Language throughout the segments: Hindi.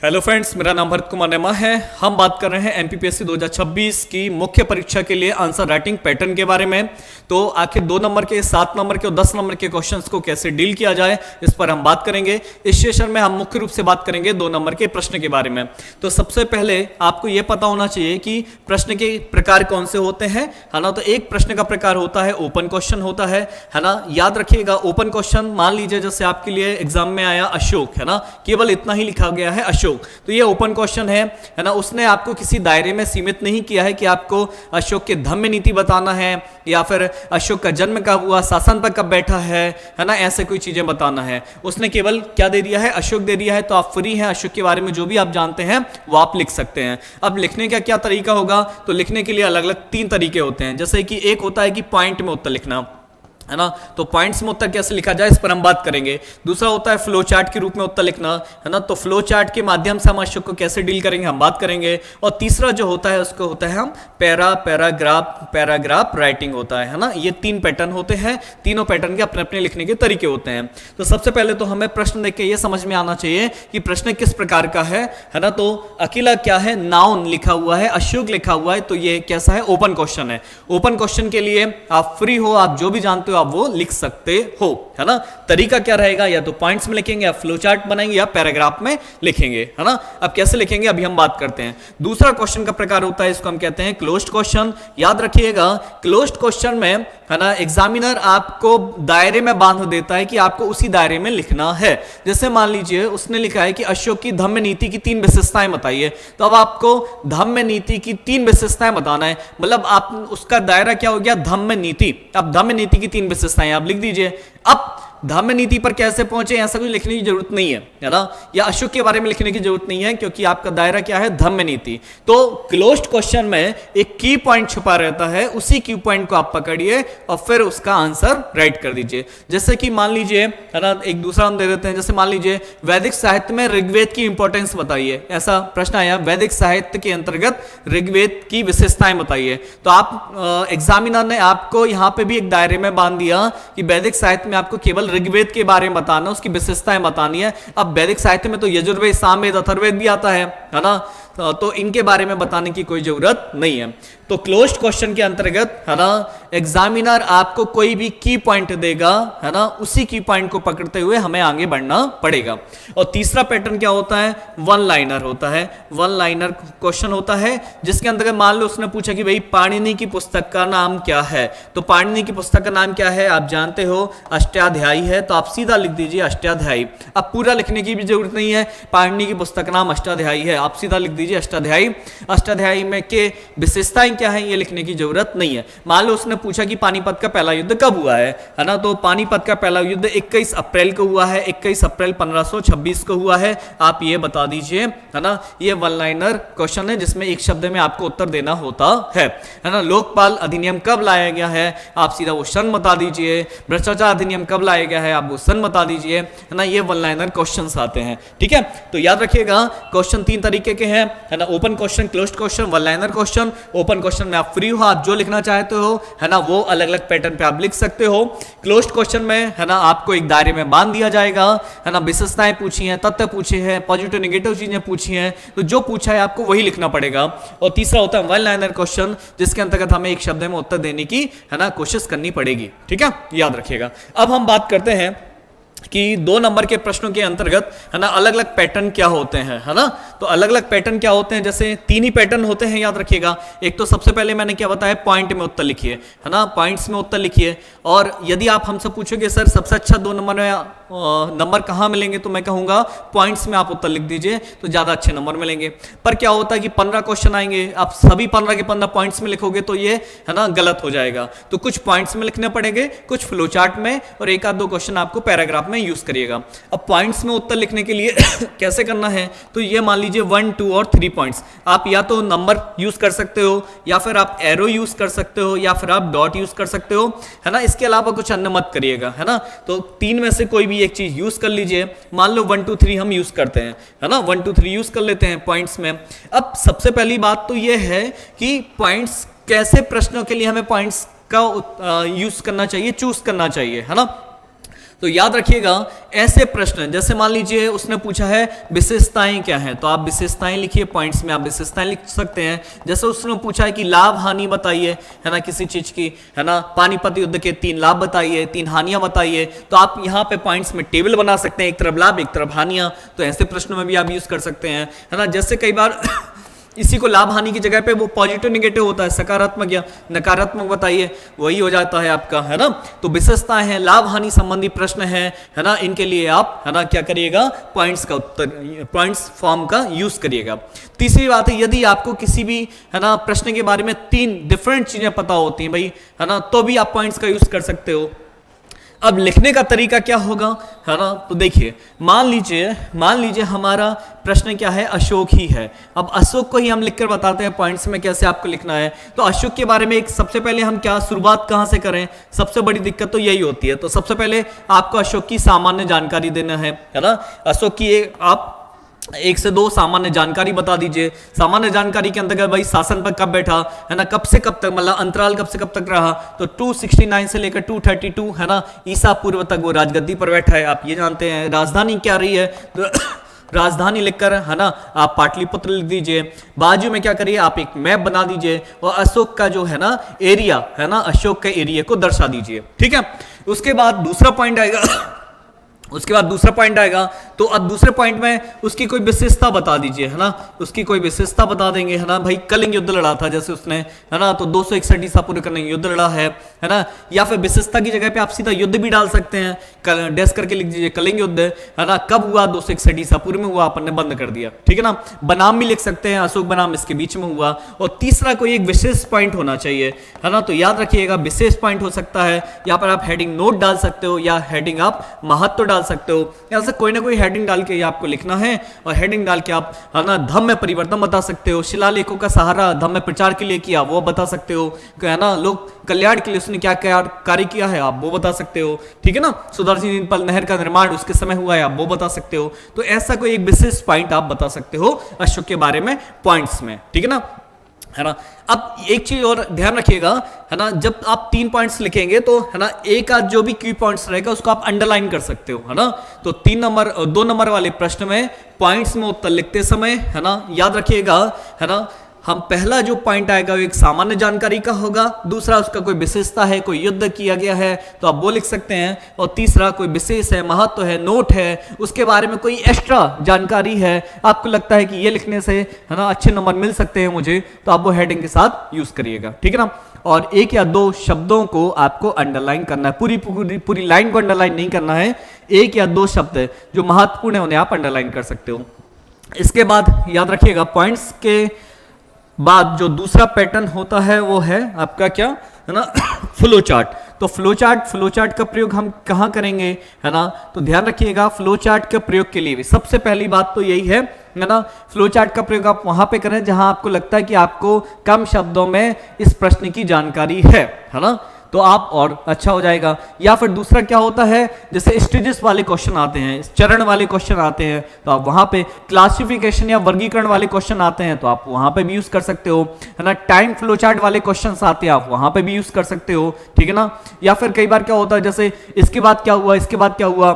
हेलो फ्रेंड्स, मेरा नाम भरत कुमार नेमा है। हम बात कर रहे हैं एमपीपीएससी 2026 की मुख्य परीक्षा के लिए आंसर राइटिंग पैटर्न के बारे में। तो आखिर 2 नंबर के, 7 नंबर के और 10 नंबर के क्वेश्चंस को कैसे डील किया जाए, इस पर हम बात करेंगे। इस सेशन में हम मुख्य रूप से बात करेंगे 2 नंबर के प्रश्न के बारे में। तो सबसे पहले आपको यह पता होना चाहिए कि प्रश्न के प्रकार कौन से होते हैं, है ना। तो एक प्रश्न का प्रकार होता है ओपन क्वेश्चन होता है ना। याद रखिएगा, ओपन क्वेश्चन मान लीजिए जैसे आपके लिए एग्जाम में आया अशोक, है ना, केवल इतना ही लिखा गया है अशोक, तो ये ओपन क्वेश्चन है ना। उसने आपको किसी दायरे में सीमित नहीं किया है कि आपको अशोक के धम्म नीति बताना है या फिर अशोक का जन्म कब हुआ, शासन पर कब बैठा है ना, ऐसे कोई चीजें बताना है। उसने केवल क्या दे दिया है, अशोक दे दिया है। तो आप फ्री हैं, अशोक के बारे में जो भी आप जानते हैं वो आप लिख सकते हैं। अब लिखने का क्या तरीका होगा, तो लिखने के लिए अलग अलग 3 तरीके होते हैं। जैसे कि एक होता है कि पॉइंट में उत्तर लिखना, है ना। तो पॉइंट्स में उत्तर कैसे लिखा जाए, इस पर हम बात करेंगे। दूसरा होता है फ्लो चार्ट के रूप में उत्तर लिखना, है ना। तो फ्लो चार्ट के माध्यम से हम अशोक को कैसे डील करेंगे, हम बात करेंगे। और तीसरा जो होता है उसको होता है हम पैराग्राफ राइटिंग होता है ना। ये 3 पैटर्न होते हैं। तीनों पैटर्न के अपने अपने लिखने के तरीके होते हैं। तो सबसे पहले तो हमें प्रश्न देख के ये समझ में आना चाहिए कि प्रश्न किस प्रकार का है ना। तो अकेला क्या है, नाउन लिखा हुआ है, अशोक लिखा हुआ है, तो ये कैसा है, ओपन क्वेश्चन है। ओपन क्वेश्चन के लिए आप फ्री हो, आप जो भी जानते हो आप वो लिख सकते हो, है ना। तरीका क्या रहेगा, या तो पॉइंट्स में लिखेंगे या फ्लो चार्ट बनाएंगे या पैराग्राफ में लिखेंगे, है ना। अब कैसे लिखेंगे अभी हम बात करते हैं। दूसरा क्वेश्चन का प्रकार होता है, इसको हम कहते हैं क्लोज्ड क्वेश्चन। याद रखिएगा, क्लोज्ड क्वेश्चन में, है ना, एग्जामिनर आपको दायरे में बांध देता है कि आपको उसी दायरे में लिखना है। जैसे मान लीजिए उसने लिखा है कि अशोक की धम्म नीति की 3 विशेषताएं बताइए, तो अब आपको धम्म नीति की 3 विशेषताएं बताना है। मतलब आप उसका दायरा क्या हो गया, धम्म नीति। अब धम्म नीति की 3 विशेषताएं आप लिख दीजिए। अब धम्म नीति पर कैसे पहुंचे, ऐसा कुछ लिखने की जरूरत नहीं है ना, या अशोक के बारे में लिखने की जरूरत नहीं है, क्योंकि आपका दायरा क्या है, धम्म नीति। तो क्लोज्ड क्वेश्चन में एक की पॉइंट छुपा रहता है, उसी की पॉइंट को आप पकड़िए और फिर उसका आंसर राइट कर दीजिए। जैसे कि मान लीजिए, है ना, एक दूसरा हम दे देते हैं। जैसे मान लीजिए वैदिक साहित्य में ऋग्वेद की इंपॉर्टेंस बताइए, ऐसा प्रश्न आया। वैदिक साहित्य के अंतर्गत ऋग्वेद की विशेषताएं बताइए। तो आप एग्जामिनर ने आपको यहां पे भी एक दायरे में बांध दिया कि वैदिक साहित्य में आपको केवल ऋग्वेद के बारे में बताना, उसकी विशेषताएं बतानी है। अब वैदिक साहित्य में तो यजुर्वेद, सामवेद, अथर्ववेद भी आता है ना। तो इनके बारे में बताने की कोई जरूरत नहीं है। तो क्लोज्ड क्वेश्चन के अंतर्गत, है ना, एग्जामिनर आपको कोई भी की पॉइंट देगा, है ना, उसी की पॉइंट को पकड़ते हुए हमें आगे बढ़ना पड़ेगा। और तीसरा पैटर्न क्या होता है, वन लाइनर होता है। वन लाइनर क्वेश्चन होता है जिसके अंतर्गत मान लो उसने पूछा कि भाई पाणिनि की पुस्तक का नाम क्या है। तो पाणिनि की पुस्तक का नाम क्या है, आप जानते हो अष्टाध्यायी है, तो आप सीधा लिख दीजिए अष्टाध्यायी। अब पूरा लिखने की भी जरूरत नहीं है, पाणिनि की पुस्तक का नाम अष्टाध्यायी है, आप सीधा लिख दीजिए अष्टाध्यायी। अष्टाध्यायी में के विशेषताएं क्या है, ये लिखने की जरूरत नहीं है। मान लो उसने पूछा कि पानीपत का पहला युद्ध कब हुआ है ना। तो पानीपत का पहला युद्ध 21 अप्रैल को हुआ है, 21 अप्रैल 1526 को हुआ है, आप ये बता दीजिए, है ना। ये वन लाइनर क्वेश्चन है जिसमें एक शब्द में आपको उत्तर देना होता है ना। लोकपाल अधिनियम कब लाया गया है, आप सीधा वो सन बता दीजिए। भ्रष्टाचार अधिनियम कब लाया गया है, आप वो सन बता दीजिए, है ना। ये वन लाइनर क्वेश्चन आते हैं, ठीक है। तो याद रखिएगा, क्वेश्चन 3 तरीके के हैं, है ना। Open question, closed question, one liner question. Open question में आप फ्री हो, आप जो लिखना चाहते हो, है ना, वो अलग अलग पैटर्न पे आप लिख सकते हो। क्लोज्ड क्वेश्चन में, है ना, आपको एक दायरे में बांध दिया जाएगा, है ना। विशेषताएं पूछी हैं, तथ्य पूछे हैं, पॉजिटिव नेगेटिव चीजें पूछी हैं, तो जो पूछा है आपको वही लिखना पड़ेगा। और तीसरा होता है वन लाइनर क्वेश्चन, जिसके अंतर्गत हमें एक शब्द में उत्तर देने की, है ना, कोशिश करनी पड़ेगी, ठीक है, याद रखिएगा। अब हम बात करते हैं कि 2 नंबर के प्रश्नों के अंतर्गत, है ना, अलग अलग पैटर्न क्या होते हैं, है ना। तो अलग अलग पैटर्न क्या होते हैं, जैसे 3 ही पैटर्न होते हैं, याद रखिएगा। एक तो सबसे पहले मैंने क्या बताया, पॉइंट में उत्तर लिखिए, है ना, पॉइंट्स में उत्तर लिखिए। और यदि आप हमसे पूछोगे सर सबसे अच्छा 2 नंबर में नंबर कहाँ मिलेंगे, तो मैं कहूँगा पॉइंट्स में आप उत्तर लिख दीजिए, तो ज़्यादा अच्छे नंबर मिलेंगे। पर क्या होता है कि 15 क्वेश्चन आएंगे, आप सभी 15 के 15 पॉइंट्स में लिखोगे तो ये, है ना, गलत हो जाएगा। तो कुछ पॉइंट्स में लिखने पड़ेंगे, कुछ फ्लो चार्ट में, और 1 आध 2 क्वेश्चन आपको पैराग्राफ में यूज करिएगा। अब पॉइंट्स में उत्तर लिखने के लिए कैसे करना है, तो ये मान लीजिए 1, 2 और 3 पॉइंट्स। आप या तो नंबर यूज कर सकते हो, या फिर आप एरो यूज कर सकते हो, या फिर आप डॉट यूज कर सकते हो, है ना। इसके अलावा कुछ अन्य मत करिएगा, है ना। तो 3 में से कोई भी एक चीज यूज कर लीजिए। मान लो 1, 2, 3 हम यूज करते हैं, है ना, 1, 2, 3 यूज कर लेते हैं पॉइंट्स में। अब सबसे पहली बात तो ये है कि पॉइंट्स कैसे, प्रश्नों के लिए हमें पॉइंट्स का यूज करना चाहिए, चूज करना चाहिए, है ना। तो याद रखिएगा ऐसे प्रश्न, जैसे मान लीजिए उसने पूछा है विशेषताएं क्या हैं, तो आप विशेषताएं लिखिए, पॉइंट्स में आप विशेषताएं लिख सकते हैं। जैसे उसने पूछा है कि लाभ हानि बताइए, है ना, किसी चीज की, है ना, पानीपत युद्ध के 3 लाभ बताइए, 3 हानियां बताइए, तो आप यहाँ पे पॉइंट्स में टेबल बना सकते हैं, एक तरफ लाभ एक तरफ हानियां। तो ऐसे प्रश्नों में भी आप यूज कर सकते हैं, है ना। जैसे कई बार इसी को लाभ हानि की जगह पे वो पॉजिटिव निगेटिव होता है, सकारात्मक या नकारात्मक बताइए, वही हो जाता है आपका, है ना। तो विशेषताएं हैं, लाभ हानि संबंधी प्रश्न है ना, इनके लिए आप, है ना, क्या करिएगा, पॉइंट्स का उत्तर, पॉइंट्स फॉर्म का यूज करिएगा। तीसरी बात है, यदि आपको किसी भी, है ना, प्रश्न के बारे में 3 डिफरेंट चीजें पता होती हैं भाई, है ना, तो भी आप पॉइंट्स का यूज कर सकते हो। अब लिखने का तरीका क्या होगा, है ना, तो देखिए, मान लीजिए हमारा प्रश्न क्या है, अशोक ही है। अब अशोक को ही हम लिखकर बताते हैं पॉइंट्स में कैसे आपको लिखना है। तो अशोक के बारे में एक सबसे पहले हम क्या शुरुआत कहां से करें, सबसे बड़ी दिक्कत तो यही होती है। तो सबसे पहले आपको अशोक की सामान्य जानकारी देना है ना। अशोक की आप 1 से 2 सामान्य जानकारी बता दीजिए। सामान्य जानकारी के अंतर्गत भाई शासन पर कब बैठा, है ना, कब से कब तक, मतलब अंतराल कब से कब तक रहा, तो 269 से लेकर 232, है ना, ईसा पूर्व तक वो राजगद्दी पर बैठा है, आप ये जानते हैं। राजधानी क्या रही है, तो राजधानी लिखकर, है ना, आप पाटलिपुत्र लिख दीजिए। बाजू में क्या करिए, आप एक मैप बना दीजिए और अशोक का जो है ना एरिया, है ना, अशोक के एरिया को दर्शा दीजिए, ठीक है। उसके बाद दूसरा पॉइंट आएगा, तो अब दूसरे पॉइंट में उसकी कोई विशेषता बता दीजिए, है ना, उसकी कोई विशेषता बता देंगे, है ना। भाई कलिंग युद्ध लड़ा था जैसे उसने, है ना, तो 261 ईसा पूर्व कलिंग युद्ध लड़ा है ना। या फिर विशेषता की जगह पे आप सीधा युद्ध भी डाल सकते हैं, डैश करके लिख दीजिए कलिंग युद्ध, है ना, कब हुआ, 261 ईसा पूर्व में हुआ, अपन ने बंद कर दिया, ठीक है ना। बनाम भी लिख सकते हैं, अशोक बनाम इसके बीच में हुआ। और तीसरा कोई एक विशेष पॉइंट होना चाहिए, है ना। तो याद रखिएगा विशेष पॉइंट हो सकता है, यहाँ पर आप हेडिंग नोट डाल सकते हो या हेडिंग आप महत्व डाल सकते हो। यहाँ से कोई ना कोई हेडिंग डाल के आपको लिखना है, और हेडिंग डाल के आप, है ना, धम्म में परिवर्तन बता सकते हो, शिलालेखों का सहारा धम्म में प्रचार के लिए किया वो बता सकते हो, है ना, लोक कल्याण के लिए उसने क्या क्या कार्य किया है आप वो बता सकते हो, ठीक है ना। सुदर्शन पल नहर का निर्माण उसके समय हुआ है आप वो बता सकते हो। तो ऐसा कोई एक विशेष पॉइंट आप बता सकते हो अशोक के बारे में पॉइंट्स में, ठीक है ना, है ना। अब एक चीज और ध्यान रखिएगा, है ना, जब आप 3 पॉइंट्स लिखेंगे तो, है ना, एक आध जो भी की पॉइंट्स रहेगा उसको आप अंडरलाइन कर सकते हो, है ना। तो 2 नंबर वाले प्रश्न में पॉइंट्स में उत्तर लिखते समय, है ना, याद रखिएगा, है ना, हम पहला जो पॉइंट आएगा वो एक सामान्य जानकारी का होगा, दूसरा उसका कोई विशेषता है, कोई युद्ध किया गया है तो आप वो लिख सकते हैं, और तीसरा कोई विशेष है, महत्व है, नोट है, उसके बारे में कोई एक्स्ट्रा जानकारी है, आपको लगता है कि ये लिखने से, है ना, अच्छे नंबर मिल सकते हैं मुझे, तो आप वो हेडिंग के साथ यूज करिएगा, ठीक है ना। और 1 या 2 शब्दों को आपको अंडरलाइन करना है, पूरी लाइन को अंडरलाइन नहीं करना है, 1 या 2 शब्द जो महत्वपूर्ण है उन्हें आप अंडरलाइन कर सकते हो। इसके बाद याद रखिएगा पॉइंट्स के बाद जो दूसरा पैटर्न होता है वो है आपका क्या, है ना, फ्लो चार्ट। तो फ्लो चार्ट का प्रयोग हम कहाँ करेंगे, है ना, तो ध्यान रखिएगा फ्लो चार्ट के प्रयोग के लिए भी सबसे पहली बात तो यही है ना, फ्लो चार्ट का प्रयोग आप वहां पे करें जहां आपको लगता है कि आपको कम शब्दों में इस प्रश्न की जानकारी है ना, तो आप और अच्छा हो जाएगा। या फिर दूसरा क्या होता है, जैसे स्टेजेस वाले क्वेश्चन आते हैं, चरण वाले क्वेश्चन आते हैं, तो आप वहां पे क्लासिफिकेशन या वर्गीकरण वाले क्वेश्चन आते हैं तो आप वहां पे भी यूज कर सकते हो, है ना। टाइम फ्लो चार्ट वाले क्वेश्चन आते हैं आप वहां पे भी यूज कर सकते हो, ठीक है ना। या फिर कई बार क्या होता है, जैसे इसके बाद क्या हुआ, इसके बाद क्या हुआ,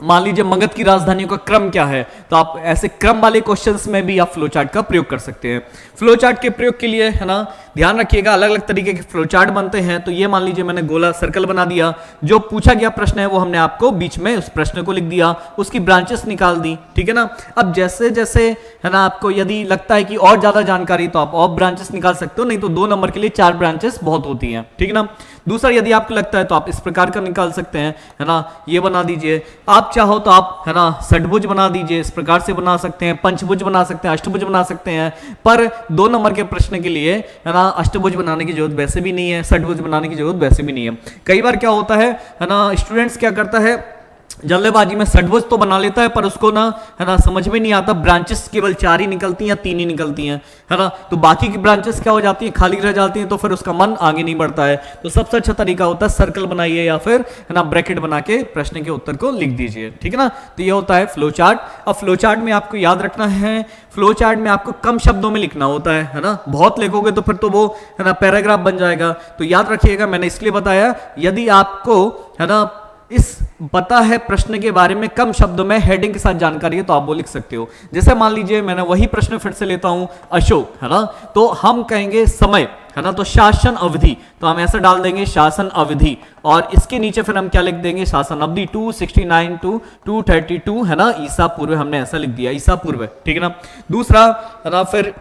मान लीजिए मगध की राजधानियों का क्रम क्या है, तो आप ऐसे क्रम वाले क्वेश्चंस में भी आप फ्लो चार्ट का प्रयोग कर सकते हैं। फ्लो चार्ट के प्रयोग के लिए, है ना, ध्यान रखिएगा अलग अलग तरीके के फ्लो चार्ट बनते हैं। तो ये मान लीजिए मैंने गोला सर्कल बना दिया, जो पूछा गया प्रश्न है वो हमने आपको बीच में उस प्रश्न को लिख दिया, उसकी ब्रांचेस निकाल दी, ठीक है ना। अब जैसे जैसे, है ना, आपको यदि लगता है कि और ज्यादा जानकारी तो आप और ब्रांचेस निकाल सकते हो, नहीं तो 2 नंबर के लिए 4 ब्रांचेस बहुत होती हैं, ठीक है ना। दूसरा यदि आपको लगता है तो आप इस प्रकार का निकाल सकते हैं, है ना, ये बना दीजिए। आप चाहो तो आप, है ना, षटभुज बना दीजिए, इस प्रकार से बना सकते हैं, पंचभुज बना सकते हैं, अष्टभुज बना सकते हैं। पर 2 नंबर के प्रश्न के लिए, है ना, अष्टभुज बनाने की जरूरत वैसे भी नहीं है, षटभुज बनाने की जरूरत वैसे भी नहीं है। कई बार क्या होता है ना, स्टूडेंट्स क्या करता है, जल्दबाजी में षटभुज तो बना लेता है पर उसको ना, है ना, समझ में नहीं आता, ब्रांचेस केवल 4 ही निकलती हैं या 3 ही निकलती हैं, है ना, तो बाकी की ब्रांचेस क्या हो जाती हैं, खाली रह जाती हैं, तो फिर उसका मन आगे नहीं बढ़ता है। तो सबसे अच्छा तरीका होता है सर्कल बनाइए या फिर, है ना, ब्रैकेट बना के प्रश्न के उत्तर को लिख दीजिए, ठीक है ना। तो ये होता है फ्लो चार्ट। अब फ्लो चार्ट में आपको याद रखना है, फ्लो चार्ट में आपको कम शब्दों में लिखना होता है ना, बहुत लिखोगे तो फिर तो वो, है ना, पैराग्राफ बन जाएगा। तो याद रखिएगा, मैंने इसलिए बताया, यदि आपको, है ना, इस पता है प्रश्न के बारे में कम शब्दों में हेडिंग के साथ जानकारी है तो आप वो लिख सकते हो। जैसे मान लीजिए मैंने वही प्रश्न फिर से लेता हूं, अशोक, है ना, तो हम कहेंगे समय, है ना, तो शासन अवधि, तो हम ऐसा डाल देंगे शासन अवधि, और इसके नीचे फिर हम क्या लिख देंगे, शासन अवधि 269 to 232, है ना, ईसा पूर्व, हमने ऐसा लिख दिया, ईसा पूर्व, ठीक है ना। दूसरा, है ना, फिर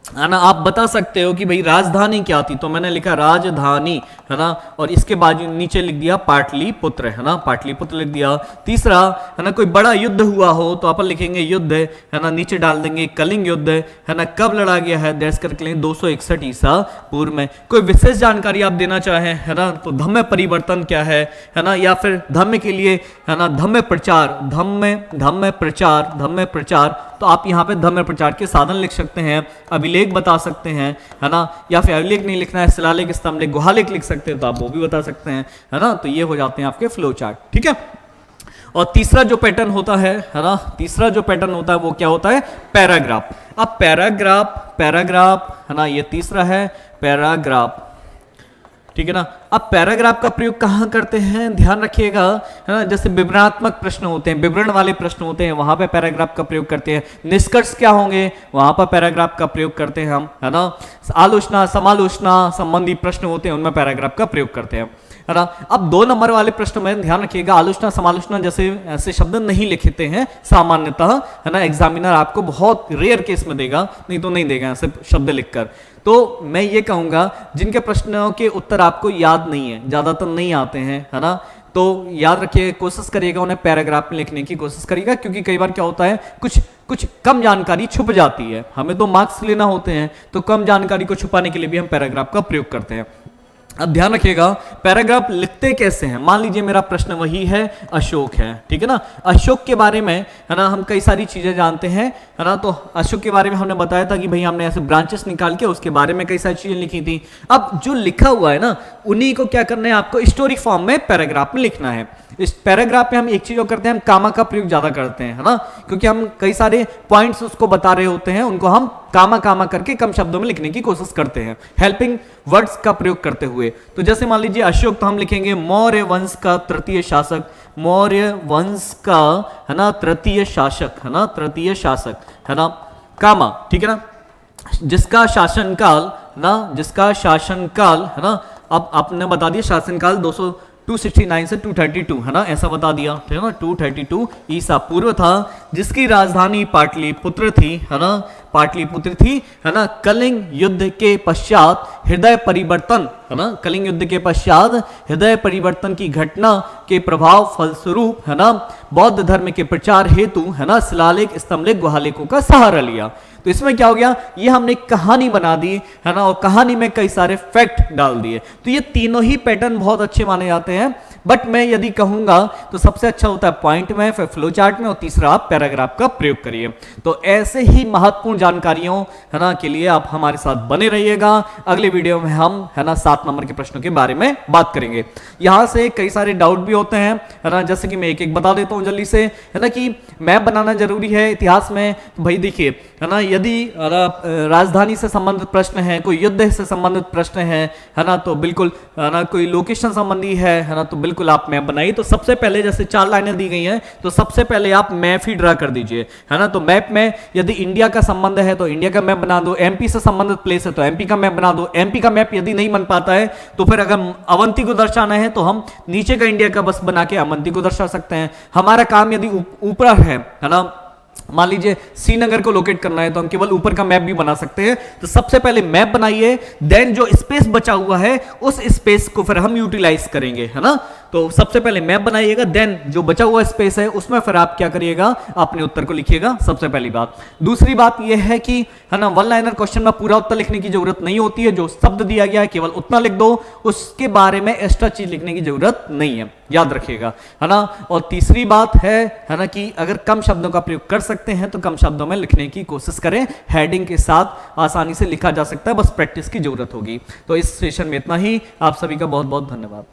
है ना, आप बता सकते हो कि भाई राजधानी क्या थी, तो मैंने लिखा राजधानी, है ना, और इसके बाद नीचे लिख दिया पाटलिपुत्र, है ना, पाटलिपुत्र लिख दिया। तीसरा, है ना, कोई बड़ा युद्ध हुआ हो तो अपन लिखेंगे युद्ध, है ना, नीचे डाल देंगे कलिंग युद्ध, है ना, कब लड़ा गया है, दैट्स करके लेंगे 261 ईसा पूर्व में। कोई विशेष जानकारी आप देना चाहें, है ना, तो धम्म परिवर्तन क्या है ना, या फिर धम्म के लिए, है ना, धम्म प्रचार, धम्म प्रचार, तो आप यहाँ पे धम्म प्रचार के साधन लिख सकते हैं, अभिलेख बता सकते हैं, है ना, या फिर अभिलेख नहीं लिखना है, शिलालेख, स्तंभलेख, गुहालेख लिख सकते हैं तो आप वो भी बता सकते हैं, है ना। तो ये हो जाते हैं आपके फ्लो चार्ट, ठीक है। और तीसरा जो पैटर्न होता है ना, तीसरा जो पैटर्न होता है वो क्या होता है, पैराग्राफ। अब पैराग्राफ, है ना, ये तीसरा है पैराग्राफ, ठीक है ना। अब पैराग्राफ का प्रयोग कहाँ करते हैं, ध्यान रखिएगा, है ना, जैसे विवरणात्मक प्रश्न होते हैं, विवरण वाले प्रश्न होते हैं, वहां पे पैराग्राफ का प्रयोग करते हैं। निष्कर्ष क्या होंगे, वहां पर पैराग्राफ का प्रयोग करते हैं हम, है ना। आलोचना समालोचना संबंधी प्रश्न होते हैं, उनमें पैराग्राफ का प्रयोग करते हैं, है ना। अब 2 नंबर वाले प्रश्न में ध्यान रखिएगा, आलोचना समालोचना जैसे ऐसे शब्द नहीं लिखते हैं सामान्यतः, है ना, एग्जामिनर आपको बहुत रेयर केस में देगा, नहीं तो नहीं देगा ऐसे शब्द लिखकर। तो मैं ये कहूंगा जिनके प्रश्नों के उत्तर आपको याद नहीं है, ज्यादातर नहीं आते हैं, है ना, तो याद रखिए, कोशिश करिएगा उन्हें पैराग्राफ में लिखने की कोशिश करिएगा, क्योंकि कई बार क्या होता है कुछ कम जानकारी छुप जाती है, हमें तो मार्क्स लेना होते हैं, तो कम जानकारी को छुपाने के लिए भी हम पैराग्राफ का प्रयोग करते हैं। अब ध्यान रखिएगा पैराग्राफ लिखते कैसे हैं। मान लीजिए मेरा प्रश्न वही है, अशोक है, ठीक है ना। अशोक के बारे में, है ना, हम कई सारी चीजें जानते हैं, है ना, तो अशोक के बारे में हमने बताया था कि भाई हमने ऐसे ब्रांचेस निकाल के उसके बारे में कई सारी चीजें लिखी थी। अब जो लिखा हुआ है ना, उन्हीं को क्या करना है, आपको स्टोरी फॉर्म में पैराग्राफ में लिखना है। इस पैराग्राफ में हम एक चीज और करते हैं, हम कामा का प्रयोग ज्यादा करते हैं, है ना, क्योंकि हम कई सारे पॉइंट्स उसको बता रहे होते हैं, उनको हम कामा करके कम शब्दों में लिखने की कोशिश करते हैं, हेल्पिंग वर्ड्स का प्रयोग करते हुए। तो जैसे मान लीजिए अशोक, तो हम लिखेंगे मौर्य वंश का तृतीय शासक, मौर्य वंश का, है ना, तृतीय शासक, है ना, तृतीय शासक, है ना, कामा, ठीक है ना, जिसका शासनकाल ना, जिसका शासनकाल, है ना, अब आपने बता दिया शासनकाल 269 से 232, है ना, ऐसा बता दिया, ठीक है ना, 232 ईसा पूर्व था, जिसकी राजधानी पाटलिपुत्र थी, है ना, पाटलिपुत्र थी, है ना। कलिंग युद्ध के पश्चात हृदय परिवर्तन, है ना, कलिंग युद्ध के पश्चात हृदय परिवर्तन की घटना के प्रभाव फलस्वरूप, है ना, बौद्ध धर्म के प्रचार हेतु, है ना, शिलालेख स्तंभलेख गुहालेखों का सहारा लिया। तो इसमें क्या हो गया, ये हमने एक कहानी बना दी, है ना, और कहानी में कई सारे फैक्ट डाल दिए। तो ये तीनों ही पैटर्न बहुत अच्छे माने जाते हैं, बट मैं यदि कहूंगा तो सबसे अच्छा होता है पॉइंट में, फिर फ्लो चार्ट में, और तीसरा आप पैराग्राफ का प्रयोग करिए। तो ऐसे ही महत्वपूर्ण जानकारियों, है ना, के लिए आप हमारे साथ बने रहिएगा। अगले वीडियो में हम, है ना, 7 नंबर के प्रश्नों के बारे में बात करेंगे। यहां से कई सारे डाउट भी होते हैं, है ना, जैसे कि मैं एक एक बता देता हूं जल्दी से, है ना, कि मैप बनाना जरूरी है इतिहास में। तो भाई देखिए, है ना, यदि राजधानी से संबंधित प्रश्न है, कोई युद्ध से संबंधित प्रश्न है ना, तो बिल्कुल, है ना, कोई लोकेशन संबंधी है ना, तो बिल्कुल आप मैप बनाइए। तो सबसे पहले जैसे 4 लाइनें दी गई हैं, तो सबसे पहले आप मैप ही ड्रा कर दीजिए, है ना। तो मैप में यदि इंडिया का संबंध है तो इंडिया का मैप बना दो, एमपी से संबंधित प्लेस है तो एमपी का मैप बना दो। एमपी का मैप यदि नहीं बन पाता है तो फिर अगर अवंती को दर्शाना है तो हम नीचे का इंडिया का बस बना के अवंती को दर्शा सकते हैं। हमारा काम यदि ऊपर है ना, मान लीजिए श्रीनगर को लोकेट करना है तो हम केवल ऊपर का मैप भी बना सकते हैं। तो सबसे पहले मैप बनाइए, देन जो स्पेस बचा हुआ है उस स्पेस को फिर हम यूटिलाइज करेंगे, है ना। तो सबसे पहले मैप बनाइएगा, देन जो बचा हुआ स्पेस है उसमें फिर आप क्या करिएगा, अपने उत्तर को लिखिएगा, सबसे पहली बात। दूसरी बात यह है कि, है ना, 1 लाइनर क्वेश्चन में पूरा उत्तर लिखने की जरूरत नहीं होती है, जो शब्द दिया गया है केवल उतना लिख दो, उसके बारे में एक्स्ट्रा चीज लिखने की जरूरत नहीं है, याद रखिएगा, है ना। और तीसरी बात है ना, कि अगर कम शब्दों का प्रयोग कर सकते हैं तो कम शब्दों में लिखने की कोशिश करें, हेडिंग के साथ आसानी से लिखा जा सकता है, बस प्रैक्टिस की जरूरत होगी। तो इस सेशन में इतना ही, आप सभी का बहुत बहुत धन्यवाद।